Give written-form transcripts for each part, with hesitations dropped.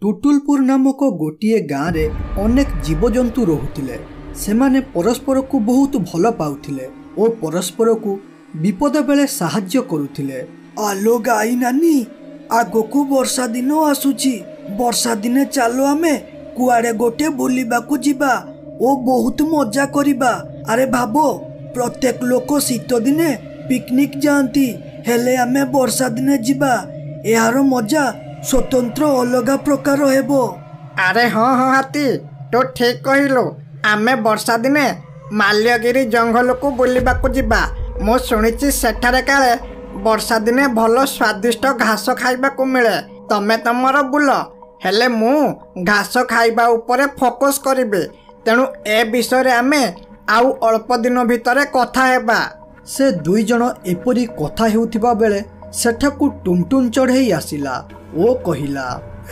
टुटुलपुर नामक गोटे गाँव में अनेक जीवजंतु रोहुथिले। सेमाने परस्पर को बहुत भल पाउथिले और परस्पर को विपद बेले साहाय्य करुथिले। आलो गाई नानी, आगो को वर्षा दिन आसुची। वर्षा दिने चलो आमे कुआड़े गोटे बुलिबाकू जिबा ओ बहुत मजा करिबा। अरे भाबो, प्रत्येक लोक शीत दिने पिकनिक जाती, हेले आमे वर्षा दिने जिबा। यार मजा स्वतंत्र अलग प्रकार हेबो। अरे हाँ हाँ हाथी, तो ठीक कहलु। आमे वर्षा दिने माल्यगिरी जंगल को बुलिबाकू जिबा। मु सुनिछि सेठारे काले वर्षा दिने भल स्वादिष्ट घास खाइबाकू मिले। तमे तमर बुल, हेले मु घास खाइबा उपरे फोकस करिबे। तेणु ए विषय आमे आउ अल्प दिन भितरे कथा हेबा। से दुई जन एपरी कथा हेउथिबा बेले सेठाकू टुनटुन चढ़ई आसिला ओ कहिला,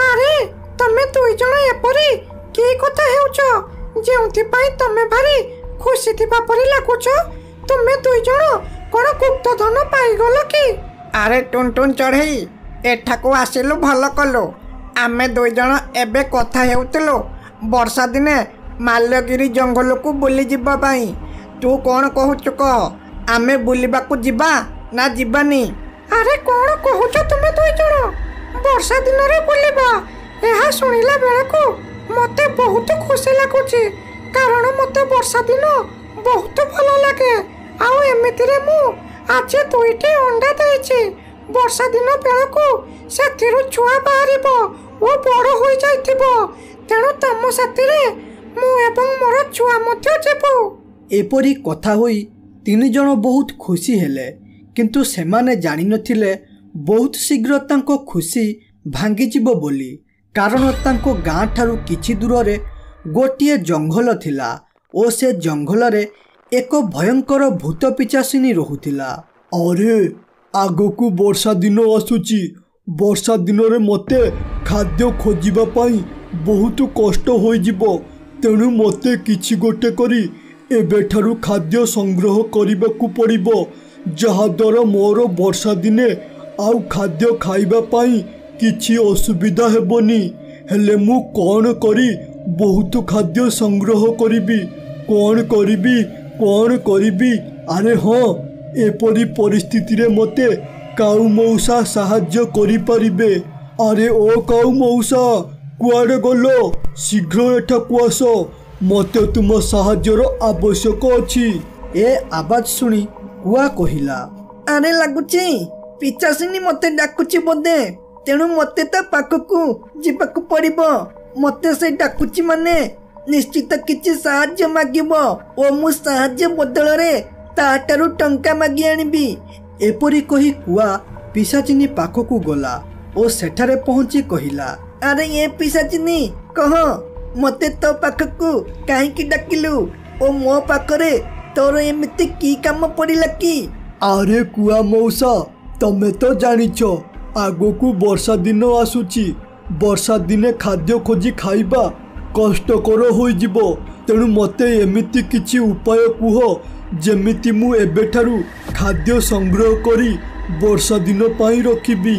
अरे तमे दुई जन एपरी की कथा हेउछो जेउथि पई तमे भारी खुशी थिबा परी लागुछ। तमे दुई जन कोन गुप्त धन पाई गलो की? अरे टुनटुन चढ़ई, एठाकू आसिलु भल कलु। आमे दुई जन एबे कथा हेउतलो वर्षा दिने माल्यगिरी जंगल को बुली जिबा पाई। तू कोन कहूछु कह, आमे बुलिबाकू जिबा ना जिबानी? अरे कोन कहूछ तुमे दुई जन वर्षा दिन रे बुलिबा? एहा सुनिला बेलको मते बहुत खुशी लागुची, कारण मते वर्षा दिन बहुत भल लागे। आउ एमिति रे मु आज दुईटी अंडा देइछि। वर्षा दिन बेलको सेथिरु छुआ बाहरिबो ओ बड़ होई जाइथिबो। तेणु तम साथी रे मु एवं मोर छुआ मध्य जेबो। एपरी कथा होई तीन जन बहुत खुशी हेले, किंतु सेमाने जानि नथिले बहुत शीघ्र तांको खुशी भांगी जिवो बोली। कारण तांको गाँ ठारू किछि दूर रे गोटिए जंगल थिला ओ से जंगल रे एक भयंकर भूत पिचासिनी रहुथिला। अरे आगकू वर्षा दिन आसुची। वर्षा दिन रे मते खाद्य खोजिबा पाई बहुत कष्ट होई जिवो। तेणु मते किछि गोटे करी एबेठारू खाद्य संग्रह करबाकू पड़िबो, जहा द्वारा मोर वर्षा दिने आउ खाद्य खाइबा पाई किछि असुविधा हेबनी। हेले मु कौन करी बहुत खाद्य संग्रह करिबी? कौन करिबी? अरे हाँ, एपरी परिस्थिति रे मते काऊ मौसा साहाय्य करि परिबे। अरे ओ काऊ मौसा, कुआडे गलो? शीघ्र एठाकू आस, मते तुम साहाय्यर आवश्यक अछि। ए आवाज सुनी कुआ कहिला, अरे लागुची पिचासिनी मते डाकुची बोधे। तेणु मते ता पाखकू जिबाकू पड़िबो। मते से डाकुची माने निश्चित किछि साहाय्य मागिबो ओ मु साहाय्य बदल रे ताटारू टंका मागी आनिबी। एपरी कही कुआ पिशाचिनी पाखकू गला ओ सेठारे पहुंची कहिला, अरे ये पिशाचिनी कह, मते तो पाखकू काहेकि डाकिलु ओ मो पाखरे तोर एमिति की काम पड़िला की? अरे कुआ मौसा, तमे तो जानिछ आगकू वर्षा दिन आसुची। वर्षा दिने खाद्य खोजी खाइबा कष्टकर होई जिवो। तेणु मते एमिति किछि उपाय कुह जेमिति मु एबेठारू खाद्य संग्रह करी वर्षा दिन पाई रखिबी।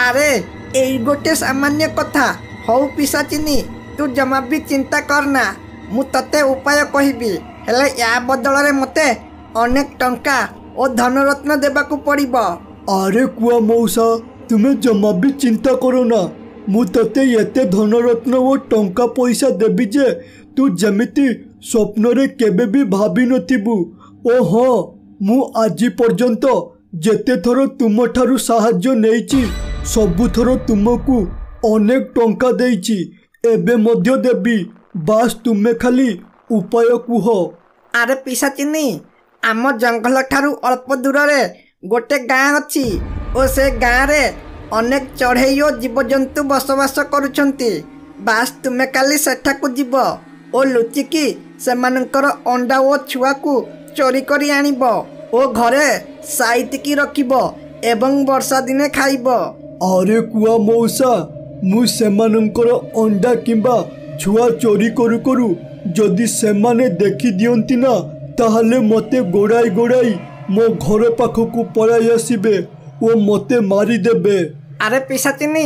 अरे एई गोटे सामान्य कथा हौ पिशाचिनी, तू जमा भी चिंता करना। मु तते उपाय कहिबी, हेले या बदल रे मते अनेक टंका ओ धनरत्न देबाकू पड़िबो। अरे कुआ मौसा, तुमे जमा भी चिंता करो ना। मु तते एते धनरत्न ओ टंका पैसा देबी जे तू जेमिति स्वप्न रे केबे भी भाबी नथिबु। ओ हाँ, मु आजी पर्यंत जेते थरो तुम ठारू साहाय्य नेइची सबु थरो तुमको अनेक टंका देइची, एबे मध्य देबी। बास तुमे खाली उपाय कुह। अरे पिशाचिनी, आम जंगल ठारू अल्प दूर रे गोटे गाँ अछि ओ से गाँ रे अनेक चढ़ई और जीवजंतु बसवास करुछंती। बास तुमे काली सेठाकू जीव ओ लुचिकी सेमानंकर अंडा ओ छुआ को चोरी करी आनिबो ओ घरे साइतिकी रखिबो एवं वर्षा दिने खाइबो। अरे कुआ मौसा, मु सेमानंकर अंडा किंबा छुआ चोरी करू करू जदि सेमाने देखि दियंती ना, ताहले मते गोड़ाई मो घर पाखकू पलाई आसिबे ओ मते मारी देबे। अरे पिशाचिनी,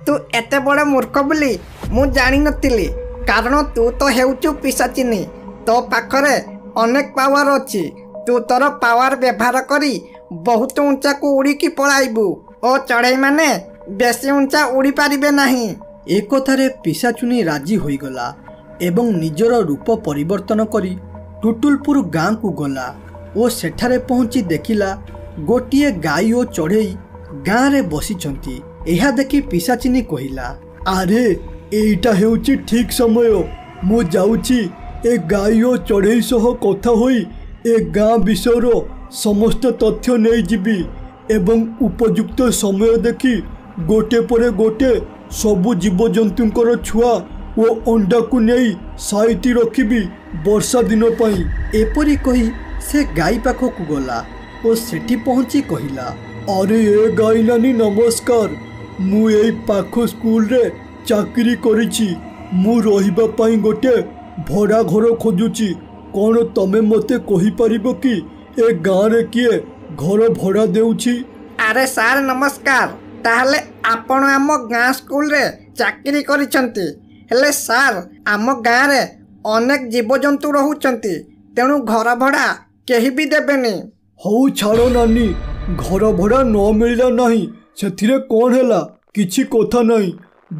तू एते बड़ मूर्ख बोली मु जानी नथिली कारण तू तो हेउचु पिशाचिनी तो पाखरे अनेक पावर अछि तू तोर पावर व्यवहार करी बहुत ऊंचा को उड़ी की पळाइबू ओ चढ़ई माने बेसी ऊंचा उड़ी पारिबे नाही। एक कथारे पिशाचुनी राजी होईगला एवं निजर रूप परिवर्तन करी टुटुलपुर गाँ को गला ओ सेठारे पहुंची देखिला गोटिए गाई ओ चढ़ई गाँ रे बसिचंती। एहा देखि पिशाचिनी कहिला अरे एइटा हेउची ठीक समय मु जाउची ए गाई ओ चढ़ई सह कथा होई ए गाँ विषयर समस्त तथ्य नहीं जीवी एवं उपयुक्त समय देखि गोटे परे गोटे सबु जीवजंतुंकर छुआ ओ अंडा को नहीं साइती रखिबी वर्षा दिन पाई। एपरी कही से गाई पाखक गला ओ सेठी पहुंची कहिला अरे ए गाई नानी नमस्कार मु एई पाख स्कूल रे चाकरी करिछि मु रहिबा पाई गोटे भड़ा घर खोजुछि कौन तमे मते कहि परिबो कि ए गाँ रे किए घर भड़ा देउछि। अरे सार नमस्कार ताहले आपण आम गाँ स्कूल रे चाकरी करिसंती हेले सार आम गाँ रे अनेक जीवजंतु रहुचंती तेणु घर भड़ा केही भी देबेनी। हौ छाड़ो नानी घर भड़ा न मिलला नहीं सेथिरे कौन हैला किछि कथा नहीं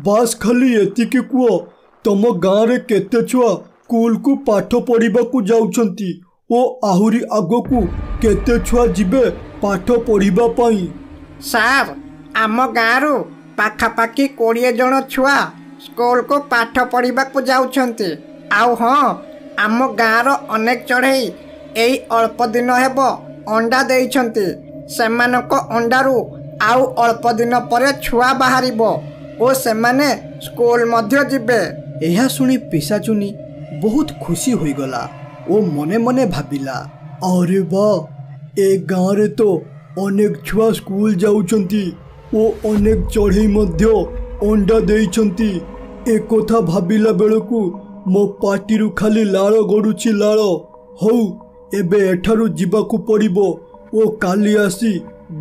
बास खाली एतिकी कुओ तम गाँ रे केते छुआ स्कूल को पाठ पढ़िबा को जाउछंती ओ आहुरी आगो को केते छुआ जिबे पाठ पढ़िबा पाई। सार आम गाँ रु पाखापाखि 20 जन छुआ स्कूल को पाठ पढ़िबा को जाउछंती आउ हाँ आम गाँ रो अनेक चढ़ई एई अल्प दिन हेब अंडा देइछंती सेमानक अंडारू आउ अल्प दिन परे छुआ बाहरिबो ओ सेमाने स्कूल मध्य जिबे। एहा सुनी पिशाचुनी बहुत खुशी होईगला ओ मने मने भाबिला अरे वाह ए गाँ रे तो अनेक छुआ स्कूल जाउछंती ओ अनेक चढ़ई मध्य अंडा देइछंती ए कथा भाबिला बेलकू मो पाटिरु खाली लाळ गडुछि लाळ। हौ एबे एठारु जिबाकू पड़िबो ओ काली आसी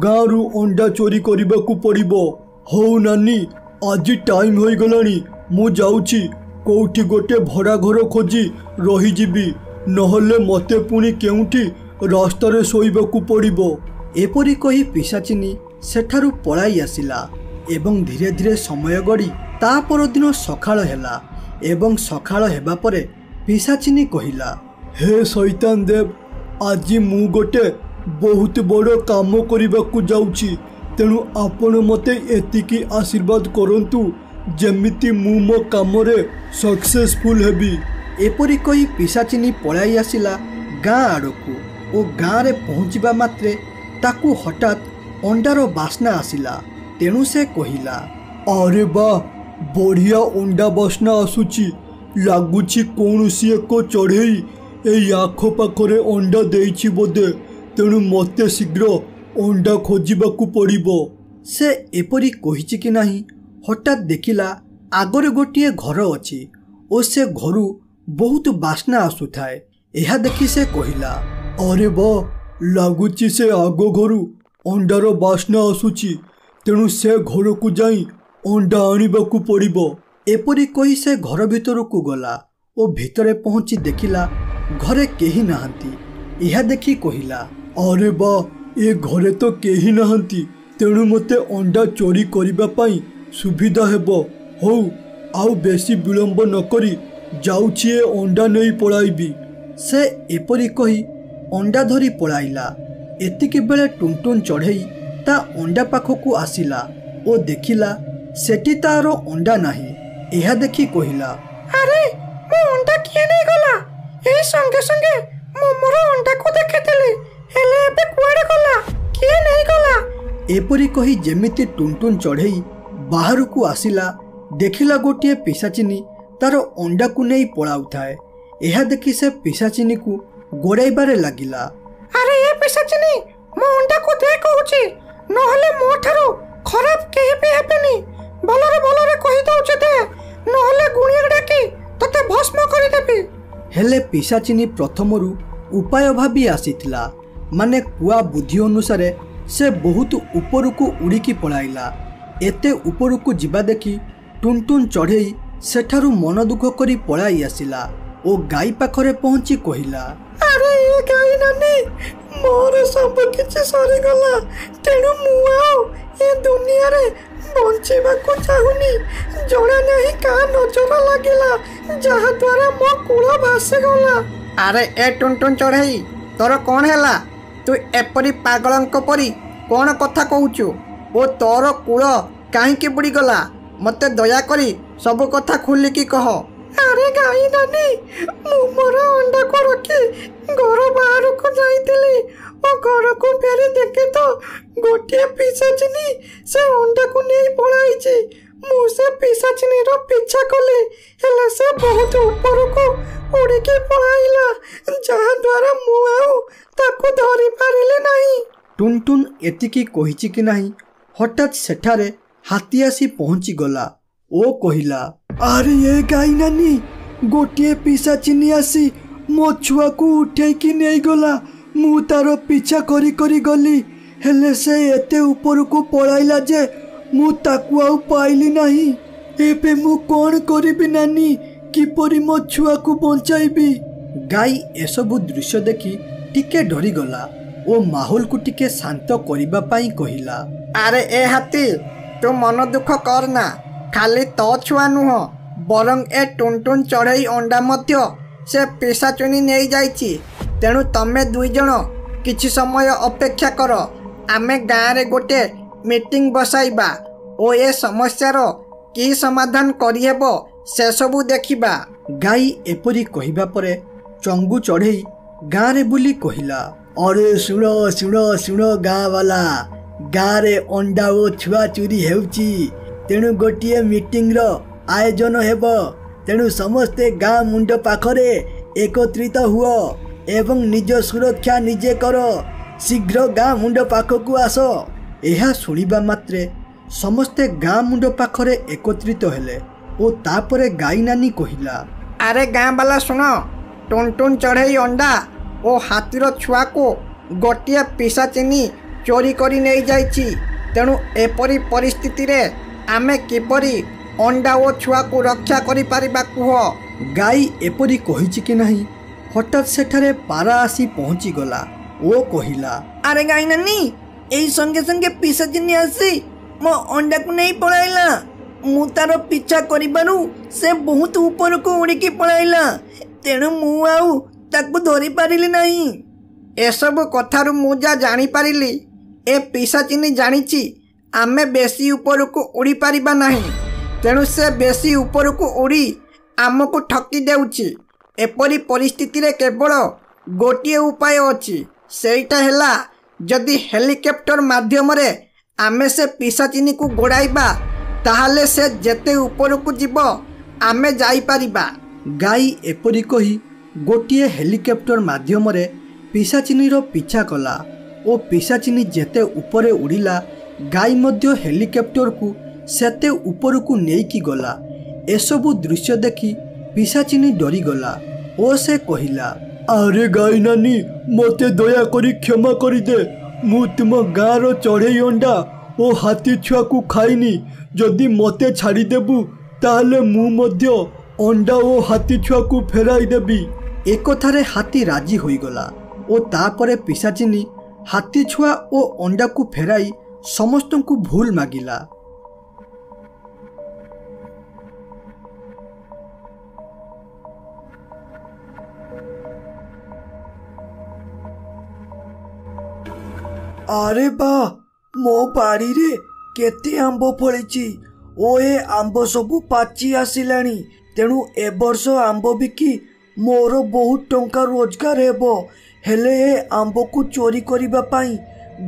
गाँरु अंडा चोरी करिबाकू पड़िबो। हौ नानी आज टाइम होई गलानी मु जाउछि कोउठी गोटे भड़ा घर खोजी रही जीवी नहले मते पुणी केउठी रास्ता रे सोइबाकू पड़िबो। एपरी कही पिशाचिनी सेठारु पळाई आसिला एवं धीरे धीरे समय गड़ी ता पर दिन सखाळ हेला एवं सखाळ हेबा परे पिशाचिनी कहिला हे शैतान देव आज मु गोटे बहुत बड़ काम करबाकू जाउछि तेणु आपण मते एतिकी आशीर्वाद करंतु जेमिति मु मो काम रे सक्सेसफुल हेबी। एपरी कही पिशाचिनी पळाई आसिला गाँ आड़कू ओ गाँ रे पहुँचबा मात्रे ताकू हठात अंडार बास्ना आसिला तेणु से कहिला अरे बा बढ़िया अंडा बास्ना आसुची लागुची कौनसी एक चढ़ई ए आख पाखरे अंडा देइछि बोधे तेणु मते शीघ्र अंडा खोजिबाकू पड़िबो। से एपरी कहिछि कि नाही हठात देखिला आगरे गोटिए घर अछि ओ से घरु बहुत बास्ना आसुथाए। एहा देखि से कहिला अरे बा लागुची से आगो घरु अंडार बास्ना आसुची तेणु से घर को जाई अंडा आनिबाकू पड़िबो। एपरी कही से घर भितर को गला ओ भितरे पहुंची देखिला घरे केही नाहंती। यह देखि कहिला अरे बा ए घरे तो केही नाहंती तेणु मते अंडा चोरी करिबा पाई सुविधा हेबो। हौ आउ बेसी विलंब न करी जाउछि ए अंडा नहीं पळाइबी। से एपरी कही अंडा धरी पळाइला। एतिके बेले टुनटुन चढ़ई ता अंडा पाखकू आसिला ओ देखिला सेठी तार अंडा नाही। एहा देखि कहिला अरे मो अंडा किए नहीं गला ए संगे संगे मो मोर अंडा को देखितली हेले एबे कुआडे गला किए नहीं गला। एपरी कही जेमिति टुनटुन चढ़ई बाहर को आसिला देखिला गोटिए पिशाचिनी तार अंडा को नहीं पळाउथाए। एहा देखि से पिशाचिनी को गोड़ाइबारे लागिला अरे ए पिशाचिनी मो अंडा को दे कहूची नहले मो ठारो खराब केही भी हेबेनी भलरे कहि दउछ दे नहले गुणी डाकी तते भस्म करि देबी। हेले पिशाचिनी प्रथमरु उपाय भाबी आसीथिला माने कुआ बुद्धि अनुसारे से बहुत ऊपर को उड़ीकी पळाइला एते उपरकू जिबा देखि टुनटुन चढ़ई सेठारु मन दुख करी पलाई आसिला ओ गाई पाखरे पहुंची कहिला, अरे ये गाई नानी मोर सब किछि सरी गला तेणु मु आउ ए दुनिया रे बंचेबा को चाहुनी। जणा नहीं का नजर लागेला जहा द्वारा मो कुळ भासे गला। अरे ए टुनटुन चढ़ई तोर कौन हैला? तू एपरी पागलंक परी कौन कथा कहूचु? ओ तोर कूल काहींकी बुड़ी गला? मते दया करी सब कथा खुलिकी कह। अरे गाई नानी मु मोर अंडा को रखी घर बाहर को जाइतिली ओ घर को फेरी देखे तो गोटे पिशाचिनी से अंडा को नहीं पळाइछि। मु से पिशाचिनी रो पीछा कले हेले से बहुत ऊपर को उड़ी के पळाइला जहा द्वारा मु आउ ताको धरि पारिले नहीं। टुनटुन एतिकी कहिछि कि नहीं हठात सेठारे हाथी आसी पहुंची गला ओ कहिला, अरे ये गाई नानी गोटे पिशाचिनी आसी मो छुआ को उठे कि नहीं गला। मु तार पीछा करी करी गली हेले से एते ऊपर को पळाइला जे मु ताकू आउ पाइली नहीं। एबे मु कौन करिबी नानी? किपरि मो छुआ को बंचाइबी? गाई एसबु दृश्य देखि टिके डरी गला ओ माहौल को टिके शांत करिबा पाई कहिला, अरे ए हाथी तू मन दुख करना। खाली तो छुआ नुह बरं ए टुनटुन चढ़ई अंडा मध्य से पिशाचुनी नहीं जाइछि। तेणु तमे दुई जण किछि समय अपेक्षा कर। आमे गाँव रे गोटे मीटिंग बसाइबा ओ ए समस्यार की समाधान करिहेबो से सबु देखिबा। गाई एपरी कहिबा परे चंगू चढ़ई गाँ रे बुली कहिला, अरे सुण सुण सुण गाँ वाला गाँ रे अंडा ओ छुआ चोरी हेउची तेणु गोटे मीटिंग रो आयोजन हेबो। तेणु समस्ते गाँ मुंड पाखरे एकत्रित हुओ एवं निज सुरक्षा निजे कर। शीघ्र गाँ मुंड पाखकू आस। एहा सुनिबा मात्रे समस्ते गाँ मुंड पाखरे एकत्रित हेले ओ तापरे गाई नानी कहिला, अरे गाँ वाला सुन टुनटुन चढ़ई अंडा ओ हाथीर छुआ को गोटे पिशाचिनी चोरी करी नहीं जाइछि। तेणु एपरी परिस्थिति रे आमे किपरि अंडा ओ छुआ को रक्षा करि पारिबा कुह। गाई एपरी कहिछि कि नहीं हठात सेठारे पारा आसी पहुंची गला ओ कहिला, अरे गाई नानी एई संगे संगे पिशाचिनी आसी मो अंडा को नहीं पळाइला। मु तार पीछा करिबारु से बहुत ऊपर को उड़ी के पळाइला तेणु मु आउ ताको धरि पारिली नहीं। एसबु कथारु मु जा जानी पारिली ए पिशाचिनी जानिछि आमे बेसी ऊपर को उड़ी पारिबा नहीं। तेणु से बेसी ऊपर को उड़ी आमको ठकी देउछि। एपरी परिस्थिति रे केवल गोटिए उपाय अछि सेटा हेला जदि हेलिकॉप्टर माध्यम रे आमे से पिशाचिनी को गोड़ाइबा ताहाले से जेते ऊपर को जीव आमे जाई पारिबा। गाई एपरी कही गोटिए हेलिकॉप्टर माध्यम रे पिशाचिनी रो पीछा कला ओ पिशाचिनी जेते ऊपरे उड़िला गाई मध्य हेलिकॉप्टर को सेते ऊपर को नेकी गला। एसबु दृश्य देखि पिशाचिनी डरी गला ओ से कहिला, अरे गाई नानी मते दया करी क्षमा करी दे। मु तुम गाँ रो चढ़ई अंडा ओ हाथी छुआ को खाइनी। जदि मते छाड़ी देबू ताहले मु मध्य अंडा ओ हाथी छुआ को फेराई देबी। एकथारे हाथी राजी होई गला ओ तापरे पिशाचिनी हाथी छुआ ओ अंडा को फेराई समस्त को भूल मागिला। अरे बा मो बाड़ी रे केते आंब फळिची ओ ए आंब सबु पाची आसिलाणी। तेणु ए वर्ष आंब बिकी मोर बहुत टंका रोजगार हेबो। हेले ए आंब को चोरी करिबा पाई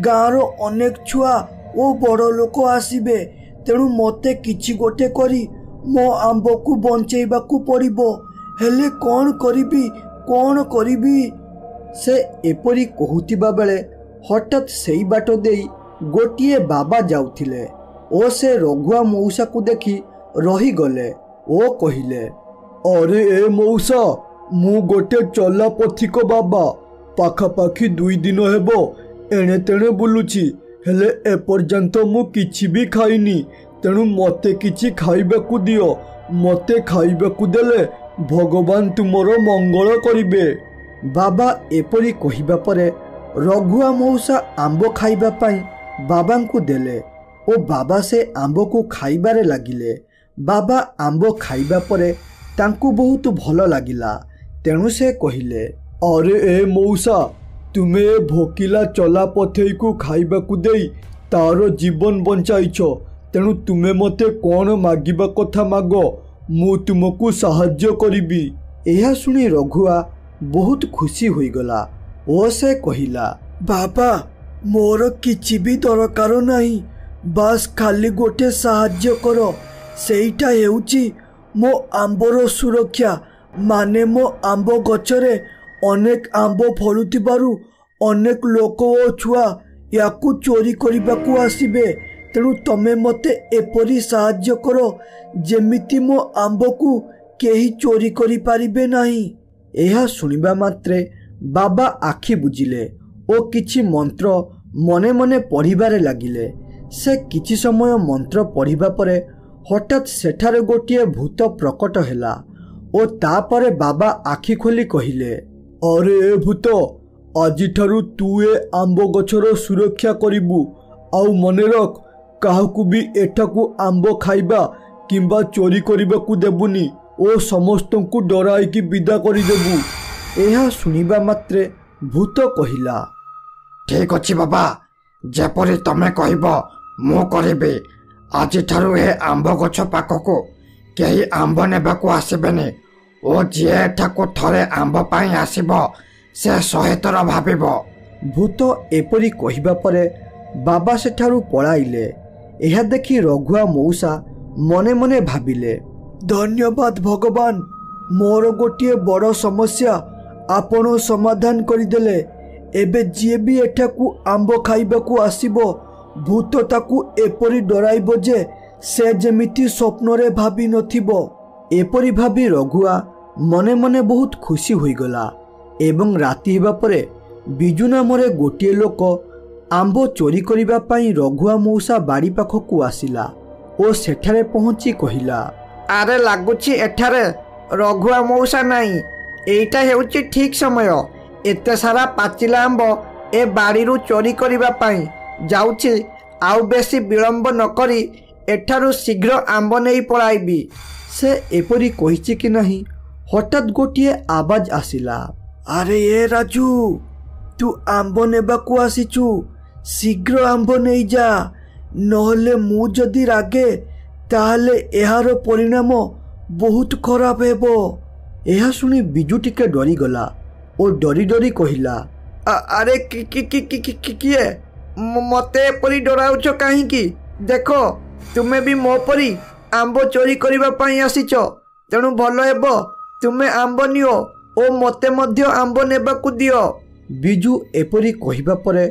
गाँव रो अनेक छुआ ओ बड़ लोक आसीबे। तेणु मते किछि गोटे करी मो आंब को बंचेइबा को पड़िबो। हेले कौन करिबी से एपरी कहूतिबा बेले हठात सेई बाट देई गोटिए बाबा जाउथिले ओ से रघुआ मौसा को देखि रही गले ओ कहिले, अरे ए मौसा मु गोटे चला पथिक बाबा पाखापाखि 2 दिन हेबो एणे तेणे बुलुची। ହେଲେ ଏପର୍ଯ୍ୟନ୍ତ ମୁଁ କିଛି ବି ଖାଇନି। ତେଣୁ ମୋତେ କିଛି ଖାଇବାକୁ ଦିଅ। ମୋତେ ଖାଇବାକୁ ଦେଲେ ଭଗବାନ ତୁମର ମଙ୍ଗଳ କରିବେ। ବାବା ଏପରି କହିବା ପରେ ରଘୁଆ ମଉସା ଆମ୍ବ ଖାଇବା ପାଇଁ ବାବାଙ୍କୁ ଦେଲେ ଓ ବାବା ସେ ଆମ୍ବକୁ ଖାଇବାରେ ଲାଗିଲେ। ବାବା ଆମ୍ବ ଖାଇବା ପରେ ତାଙ୍କୁ ବହୁତ ଭଲ ଲାଗିଲା। ତେଣୁ ସେ କହିଲେ, ଆରେ ଏ ମଉସା, ତୁମେ ଏ ଭୋକିଲା ଚଲା ପଥେଇକୁ ଖାଇବାକୁ ଦେଇ ତାର ଜୀବନ ବଞ୍ଚାଇଛ। ତେଣୁ ତୁମେ ମୋତେ କ'ଣ ମାଗିବା କଥା ମାଗ, ମୁଁ ତୁମକୁ ସାହାଯ୍ୟ କରିବି। ଏହା ଶୁଣି ରଘୁଆ ବହୁତ ଖୁସି ହୋଇଗଲା ଓ ସେ କହିଲା, ବାବା, ମୋର କିଛି ବି ଦରକାର ନାହିଁ। ବାସ୍ ଖାଲି ଗୋଟେ ସାହାଯ୍ୟ କର। ସେଇଟା ହେଉଛି ମୋ ଆମ୍ବର ସୁରକ୍ଷା। ମାନେ ମୋ ଆମ୍ବ ଗଛରେ ଅନେକ ଆମ୍ବ ଫଳୁଥିବାରୁ ଅନେକ ଲୋକ ଓ ଛୁଆ ୟାକୁ ଚୋରି କରିବାକୁ ଆସିବେ। ତେଣୁ ତମେ ମୋତେ ଏପରି ସାହାଯ୍ୟ କର ଯେମିତି ମୋ ଆମ୍ବକୁ କେହି ଚୋରି କରିପାରିବେ ନାହିଁ। ଏହା ଶୁଣିବା ମାତ୍ରେ ବାବା ଆଖି ବୁଜିଲେ ଓ କିଛି ମନ୍ତ୍ର ମନେ ମନେ ପଢ଼ିବାରେ ଲାଗିଲେ। ସେ କିଛି ସମୟ ମନ୍ତ୍ର ପଢ଼ିବା ପରେ ହଠାତ୍ ସେଠାରେ ଗୋଟିଏ ଭୂତ ପ୍ରକଟ ହେଲା ଓ ତାପରେ ବାବା ଆଖି ଖୋଲି କହିଲେ, ଆରେ ଏ ଭୂତ, ଆଜିଠାରୁ ତୁ ଏ ଆମ୍ବ ଗଛର ସୁରକ୍ଷା କରିବୁ। ଆଉ ମନେ ରଖ, କାହାକୁ ବି ଏଠାକୁ ଆମ୍ବ ଖାଇବା କିମ୍ବା ଚୋରି କରିବାକୁ ଦେବୁନି ଓ ସମସ୍ତଙ୍କୁ ଡରାଇକି ବିଦା କରିଦେବୁ। ଏହା ଶୁଣିବା ମାତ୍ରେ ଭୂତ କହିଲା, ଠିକ୍ ଅଛି ବାବା, ଯେପରି ତମେ କହିବ ମୁଁ କରିବି। ଆଜିଠାରୁ ଏ ଆମ୍ବ ଗଛ ପାଖକୁ କେହି ଆମ୍ବ ନେବାକୁ ଆସିବେନି ଓ ଯିଏ ଏଠାକୁ ଥରେ ଆମ୍ବ ପାଇଁ ଆସିବ ସେ 100 ଥର ଭାବିବ। ଭୂତ ଏପରି କହିବା ପରେ ବାବା ସେଠାରୁ ପଳାଇଲେ। ଏହା ଦେଖି ରଘୁଆ ମଉସା ମନେ ମନେ ଭାବିଲେ, ଧନ୍ୟବାଦ ଭଗବାନ, ମୋର ଗୋଟିଏ ବଡ଼ ସମସ୍ୟା ଆପଣ ସମାଧାନ କରିଦେଲେ। ଏବେ ଯିଏ ବି ଏଠାକୁ ଆମ୍ବ ଖାଇବାକୁ ଆସିବ, ଭୂତ ତାକୁ ଏପରି ଡରାଇବ ଯେ ସେ ଯେମିତି ସ୍ୱପ୍ନରେ ଭାବି ନଥିବ। ଏପରି ଭାବି ରଘୁଆ ମନେ ମନେ ବହୁତ ଖୁସି ହୋଇଗଲା। ଏବଂ ରାତି ହେବା ପରେ ବିଜୁ ନାମରେ ଗୋଟିଏ ଲୋକ ଆମ୍ବ ଚୋରି କରିବା ପାଇଁ ରଘୁଆ ମଉସା ବାଡ଼ି ପାଖକୁ ଆସିଲା ଓ ସେଠାରେ ପହଞ୍ଚି କହିଲା, ଆରେ ଲାଗୁଛି ଏଠାରେ ରଘୁଆ ମଉସା ନାହିଁ। ଏଇଟା ହେଉଛି ଠିକ୍ ସମୟ। ଏତେ ସାରା ପାଚିଲା ଆମ୍ବ ଏ ବାଡ଼ିରୁ ଚୋରି କରିବା ପାଇଁ ଯାଉଛି। ଆଉ ବେଶୀ ବିଳମ୍ବ ନକରି ଏଠାରୁ ଶୀଘ୍ର ଆମ୍ବ ନେଇ ପଳାଇବି। ସେ ଏପରି କହିଛି କି ନାହିଁ, ହଠାତ୍ ଗୋଟିଏ ଆବାଜ ଆସିଲା, ଆରେ ଏ ରାଜୁ, ତୁ ଆମ୍ବ ନେବାକୁ ଆସିଛୁ, ଶୀଘ୍ର ଆମ୍ବ ନେଇଯା। ନହେଲେ ମୁଁ ଯଦି ରାଗେ ତାହେଲେ ଏହାର ପରିଣାମ ବହୁତ ଖରାପ ହେବ। ଏହା ଶୁଣି ବିଜୁ ଟିକେ ଡରିଗଲା ଓ ଡରି ଡରି କହିଲା, ଆରେ କିଏ ମୋତେ ଏପରି ଡରାଉଛ କାହିଁକି? ଦେଖ, ତୁମେ ବି ମୋ ପରି ଆମ୍ବ ଚୋରି କରିବା ପାଇଁ ଆସିଛ। ତେଣୁ ଭଲ ହେବ ତୁମେ ଆମ୍ବ ନିଅ ଓ ମୋତେ ମଧ୍ୟ ଆମ୍ବ ନେବାକୁ ଦିଅ। ବିଜୁ ଏପରି କହିବା ପରେ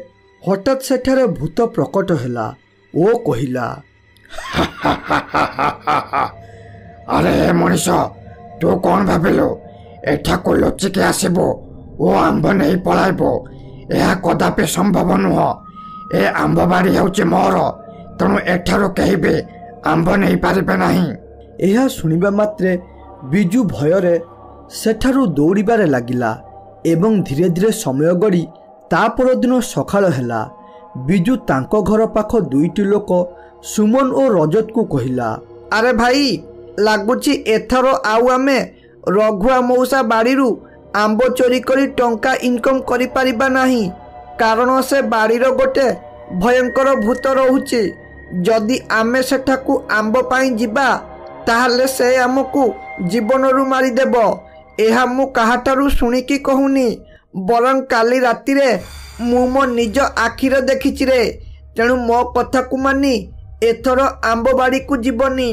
ହଠାତ୍ ସେଠାରେ ଭୂତ ପ୍ରକଟ ହେଲା ଓ କହିଲା, ଆରେ ମଣିଷ, ତୁ କ'ଣ ଭାବିଲୁ ଏଠାକୁ ଲୁଚିକି ଆସିବୁ ଓ ଆମ୍ବ ନେଇ ପଳାଇବୁ? ଏହା କଦାପି ସମ୍ଭବ ନୁହଁ। ଏ ଆମ୍ବ ବାଡ଼ି ହେଉଛି ମୋର, ତେଣୁ ଏଠାରୁ କେହି ବି ଆମ୍ବ ନେଇପାରିବେ ନାହିଁ। ଏହା ଶୁଣିବା ମାତ୍ରେ ବିଜୁ ଭୟରେ ସେଠାରୁ ଦୌଡ଼ିବାରେ ଲାଗିଲା ଏବଂ ଧୀରେ ଧୀରେ ସମୟ ଗଡ଼ି ତା ପରଦିନ ସକାଳ ହେଲା। ବିଜୁ ତାଙ୍କ ଘର ପାଖ ଦୁଇଟି ଲୋକ ସୁମନ ଓ ରଜତକୁ କହିଲା, ଆରେ ଭାଇ, ଲାଗୁଛି ଏଥର ଆଉ ଆମେ ରଘୁଆ ମଉସା ବାଡ଼ିରୁ ଆମ୍ବ ଚୋରି କରି ଟଙ୍କା ଇନକମ୍ କରିପାରିବା ନାହିଁ। କାରଣ ସେ ବାଡ଼ିର ଗୋଟେ ଭୟଙ୍କର ଭୂତ ରହୁଛି। ଯଦି ଆମେ ସେଠାକୁ ଆମ୍ବ ପାଇଁ ଯିବା ତାହେଲେ ସେ ଆମକୁ ଜୀବନରୁ ମାରିଦେବ। ଏହା ମୁଁ କାହାଠାରୁ ଶୁଣିକି କହୁନି, ବରଂ କାଲି ରାତିରେ ମୁଁ ମୋ ନିଜ ଆଖିରେ ଦେଖିଛି ରେ। ତେଣୁ ମୋ କଥାକୁ ମାନି ଏଥର ଆମ୍ବ ବାଡ଼ିକୁ ଯିବନି।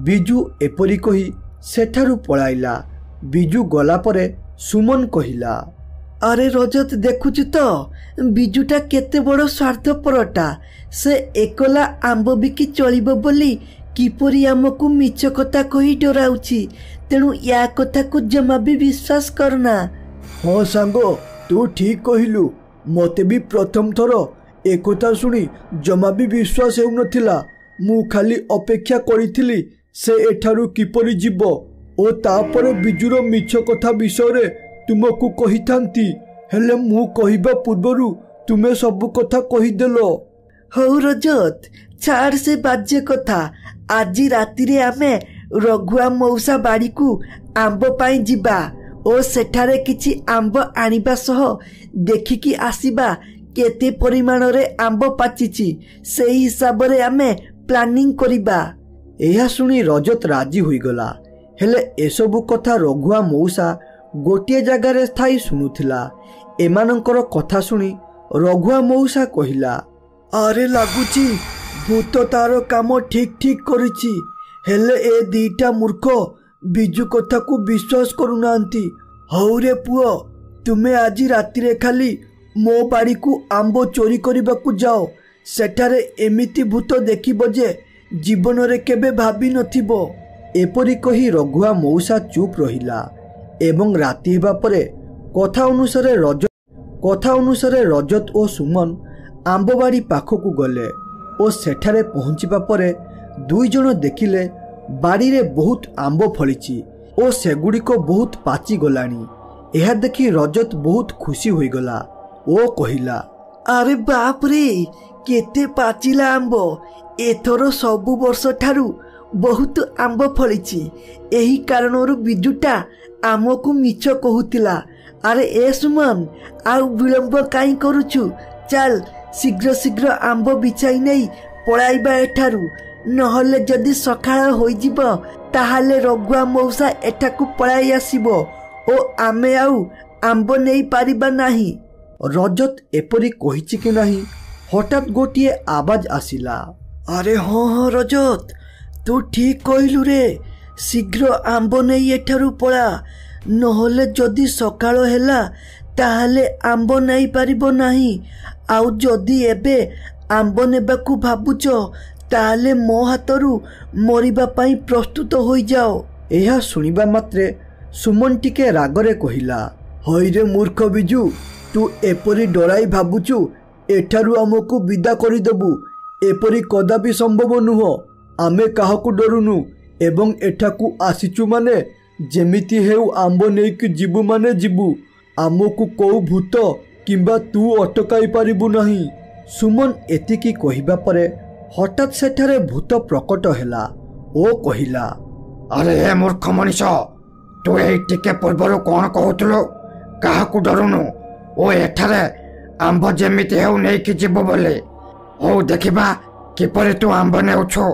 ବିଜୁ ଏପରି କହି ସେଠାରୁ ପଳାଇଲା। ବିଜୁ ଗଲା ପରେ ସୁମନ କହିଲା, ଆରେ ରଜତ, ଦେଖୁଛୁ ତ ବିଜୁଟା କେତେ ବଡ଼ ସ୍ୱାର୍ଥପରଟା। ସେ ଏକଲା ଆମ୍ବ ବିକି ଚଳିବ ବୋଲି କିପରି ଆମକୁ ମିଛ କଥା କହି ଡରାଉଛି। ତେଣୁ ୟା କଥାକୁ ଜମା ବି ବିଶ୍ୱାସ କରନା। ହଁ ସାଙ୍ଗ, ତୁ ଠିକ୍ କହିଲୁ। ମୋତେ ବି ପ୍ରଥମ ଥର एकथा शुणी जमा भी विश्वास हेउनथिला। मु खाली अपेक्षा करिथिली से एठारु किपरि जीव ओ तापर बिजुर मिछ कथा विषय तुमको कहिथांती, हेले मु कहिबा पूर्वरु तुमे सब कथा कहिदेलो। हौ रजत, छाड़ से बाज्य कथा। आज रातिरे आमे रघुआ मौसा बाड़ी को आंब पाई जिबा ओ सेठारे किछि आंब आनिबा सह देखिकी आसीबा केते परिमाण रे आंब पाचिछि, सेही हिसाब रे आमे प्लानिंग करिबा। एहा सुनी रजत राजी होईगला। हेले एसबु कथा रघुआ मौसा गोटे जगार स्थायी शुणुथिला। एमानंकर कथा शुणी रघुआ मौसा कहिला, अरे लागुची भूत तार काम ठीक ठीक करिछि, हेले ए दीटा मूर्ख बिजु कथा को विश्वास करूनांती। हौ रे पुओ, तुमे आज रातिरे खाली मो बाड़ी को आंब चोरी करबाकू जाओ। सेठारे एमिति भूत देखिब जे जीवन रे केबे भाबी नथिबो। एपरी कही रघुआ मौसा चुप रहिला एवं राति हेबा परे कथा अनुसारे रजत और सुमन आंबबाड़ी पाखकू गले और सेठारे पहुँचवा परे दुई जण देखिले बाड़ी रे बहुत आंब फलिछि और सेगुड़िक बहुत पाची गलानी। यह देखि रजत बहुत खुशी होईगला ओ कहिला, अरे बाप रे केते पाचिला आंब, एथर सबु वर्ष ठारू बहुत आंब फलिछि। एही कारणरू बिजुटा आमको मिछ कहुतिला। अरे ए सुमन, आउ विलंब काई करूछु, चल शीघ्र शीघ्र आंब बिछाई नहीं पळाइबा एठारू, नहले जदि सकाळ होइजिब ताहाले रघुआ मौसा एठाकू पळाई आसीबो ओ आमे आउ आंब नहीं पारिबा नाही। रजत एपरी कहिछि कि नाही हठात गोटिए आवाज आसिला, अरे हाँ हाँ रजत, तू ठीक कहलु रे, शीघ्र आंब नहीं एठारू पळा, नहले जदि सकाळ हेला ताहाले आंब नहीं पारिबो नाही। आउ जदि एबे आंब नेबाकू भाबुच ताहाले मो हातरू मरिबा पाई प्रस्तुत होई जाओ। एहा सुनिबा मात्रे सुमन टिके रागरे कहिला, हई रे मूर्ख बिजु, तू एपरी डराई भाबुचु एठारू आमको विदा करिदेबु। एपरी कदापि संभव नुह। आमे काहाकू डरुनु एवं एठाकू आसीचु माने जेमिति हेउ आंब नेइकि जीवु माने जीवु। आमको कोउ भूत किंबा तू अटकाई पारिबु नाही। सुमन एतिकी कहिबा परे हठात सेठारे भूत प्रकट हेला ओ कहिला, अरे हे मूर्ख मनीष, तू एई टिके पूर्वरु कोन कहउतलो? काहाकू डरुनु ओ एठारे आंब जेमिति हेउ नेइकि जीवु बोले। हो देखिबा किपरि तू आंब नेउछो।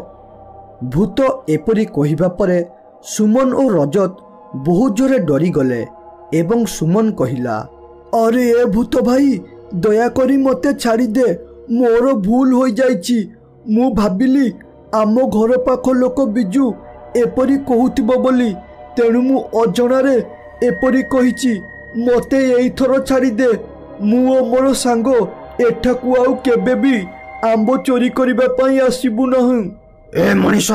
भूत एपरी कहिबा परे सुमन और रजत बहुत जोरे डरी गले एवं सुमन कहिला, अरे ए भूत भाई, दयाकरी मते छाड़ी दे, मोर भूल हो जाइछि। मु भाबिली आम घर पाख लोक बिजु एपरी कहूथिबो बोली, तेणु मु अजणारे एपरी कहिछि। मते एई थर छाड़ी दे, मु ओ मोर सांग एठाकू आउ केबे भी आंब चोरी करिबा पई आसीबु नहीं। ए मनीष,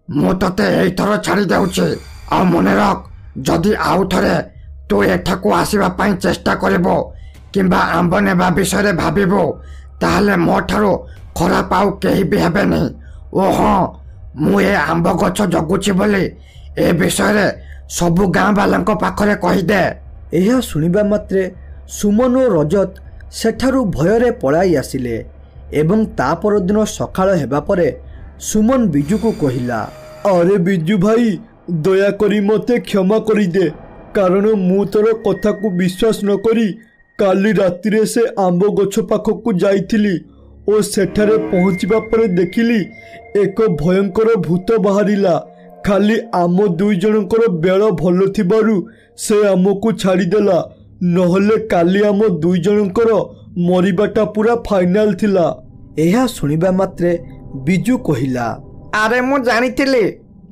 मु तते एई थर छाड़ी देउछि। आ मने रख, जदि आउ थरे तू एठाकू आसीबा पई चेष्टा करबो किंबा आंब नेबा विषय भाबिबो ताहले मो ठारो खराब आउ केही भी हेबे नहीं। ओ हाँ, मु ए आंब गछ जगुछि बोली ए विषय सबु गाँ बालांको पाखरे कहिदे। एहा सुनिबा मात्रे सुमन और रजत सेठारू भयरे पळाई आसिले एवं ता परदिन सकाळ हेबा परे सुमन बिजु को कहिला, अरे बिजु भाई, दयाकरी मते क्षमा करी दे, कारण मु तोर कथा को विश्वास न करी काली रातिरे से आंब गछ पाखकू जाइथिली ओ सेठारे पहुँचवा पर देखिली एक भयंकर भूत बाहरिला। खाली आम दुई जनकर बेल भल थिबारु से आमको छाड़ीदेला, नहले काली आम दुई जनकर मरिबाटा पूरा फाइनाल थिला। एहा सुनिबा मात्रे बिजु कहिला, अरे मु जानिथिली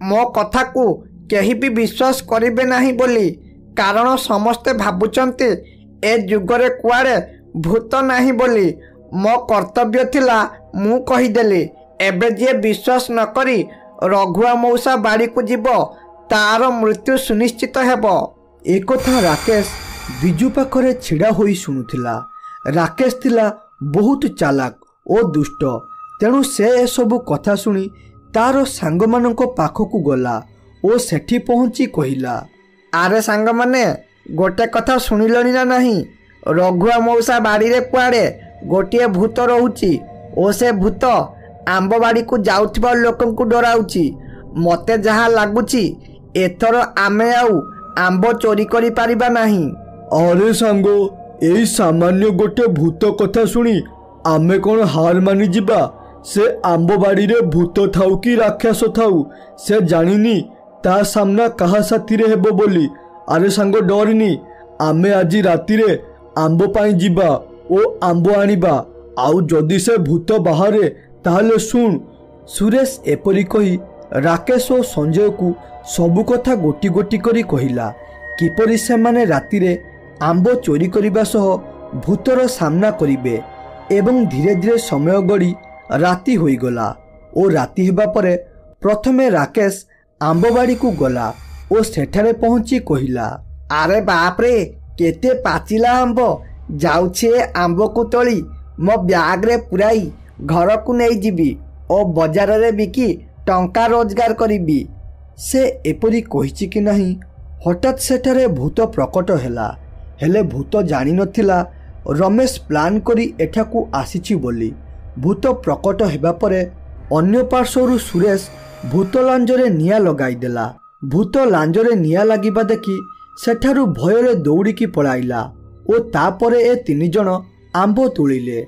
मो कथा को केही भी विश्वास करिबे नाही बोली, कारण समस्ते भाबुचंती ए जुगरे कुआड़े भूत नाही बोली। मो कर्तव्य थिला मु कहिदेली। एबे जे विश्वास न करी रघुआ मौसा बाड़ी को जीव तार मृत्यु सुनिश्चित हेबो। एक कथा राकेश बिजु पाखरे छिड़ा होई सुनुथिला। राकेश थिला बहुत चालाक ଓ ଦୁଷ୍ଟ। ତେଣୁ ସେ ଏସବୁ କଥା ଶୁଣି ତାର ସାଙ୍ଗମାନଙ୍କ ପାଖକୁ ଗଲା ଓ ସେଠି ପହଞ୍ଚି କହିଲା, ଆରେ ସାଙ୍ଗମାନେ, ଗୋଟେ କଥା ଶୁଣିଲଣି ନା ନାହିଁ? ରଘୁଆ ମଉସା ବାଡ଼ିରେ କୁଆଡ଼େ ଗୋଟିଏ ଭୂତ ରହୁଛି ଓ ସେ ଭୂତ ଆମ୍ବ ବାଡ଼ିକୁ ଯାଉଥିବା ଲୋକଙ୍କୁ ଡରାଉଛି। ମୋତେ ଯାହା ଲାଗୁଛି ଏଥର ଆମେ ଆଉ ଆମ୍ବ ଚୋରି କରିପାରିବା ନାହିଁ। ଆରେ ସାଙ୍ଗ, ଏଇ ସାମାନ୍ୟ ଗୋଟେ ଭୂତ କଥା ଶୁଣି ଆମେ କ'ଣ ହାର ମାନିଯିବା? ସେ ଆମ୍ବ ବାଡ଼ିରେ ଭୂତ ଥାଉ କି ରାକ୍ଷସ ଥାଉ, ସେ ଜାଣିନି ତା ସାମ୍ନା କାହା ସାଥିରେ ହେବ ବୋଲି। ଆରେ ସାଙ୍ଗ, ଡରିନି, ଆମେ ଆଜି ରାତିରେ ଆମ୍ବ ପାଇଁ ଯିବା ଓ ଆମ୍ବ ଆଣିବା। ଆଉ ଯଦି ସେ ଭୂତ ବାହାରେ ତାହେଲେ ଶୁଣ। ସୁରେଶ ଏପରି କହି ରାକେଶ ଓ ସଞ୍ଜୟକୁ ସବୁ କଥା ଗୋଟି ଗୋଟି କରି କହିଲା କିପରି ସେମାନେ ରାତିରେ ଆମ୍ବ ଚୋରି କରିବା ସହ ଭୂତର ସାମ୍ନା କରିବେ। ଏବଂ ଧୀରେ ଧୀରେ ସମୟ ଗଡ଼ି ରାତି ହୋଇଗଲା ଓ ରାତି ହେବା ପରେ ପ୍ରଥମେ ରାକେଶ ଆମ୍ବବାଡ଼ିକୁ ଗଲା ଓ ସେଠାରେ ପହଞ୍ଚି କହିଲା, ଆରେ ବାପରେ, କେତେ ପାଚିଲା ଆମ୍ବ! ଯାଉଛି ଏ ଆମ୍ବକୁ ତୋଳି ମୋ ବ୍ୟାଗରେ ପୁରାଇ ଘରକୁ ନେଇଯିବି ଓ ବଜାରରେ ବିକି ଟଙ୍କା ରୋଜଗାର କରିବି। ସେ ଏପରି କହିଛି କି ନାହିଁ, ହଠାତ୍ ସେଠାରେ ଭୂତ ପ୍ରକଟ ହେଲା। ହେଲେ ଭୂତ ଜାଣିନଥିଲା ରମେଶ ପ୍ଲାନ୍ କରି ଏଠାକୁ ଆସିଛି ବୋଲି। ଭୂତ ପ୍ରକଟ ହେବା ପରେ ଅନ୍ୟ ପାର୍ଶ୍ୱରୁ ସୁରେଶ ଭୂତ ଲାଞ୍ଜରେ ନିଆଁ ଲଗାଇଦେଲା। ଭୂତ ଲାଞ୍ଜରେ ନିଆଁ ଲାଗିବା ଦେଖି ସେଠାରୁ ଭୟରେ ଦୌଡ଼ିକି ପଳାଇଲା ଓ ତାପରେ ଏ ତିନି ଜଣ ଆମ୍ବ ତୋଳିଲେ।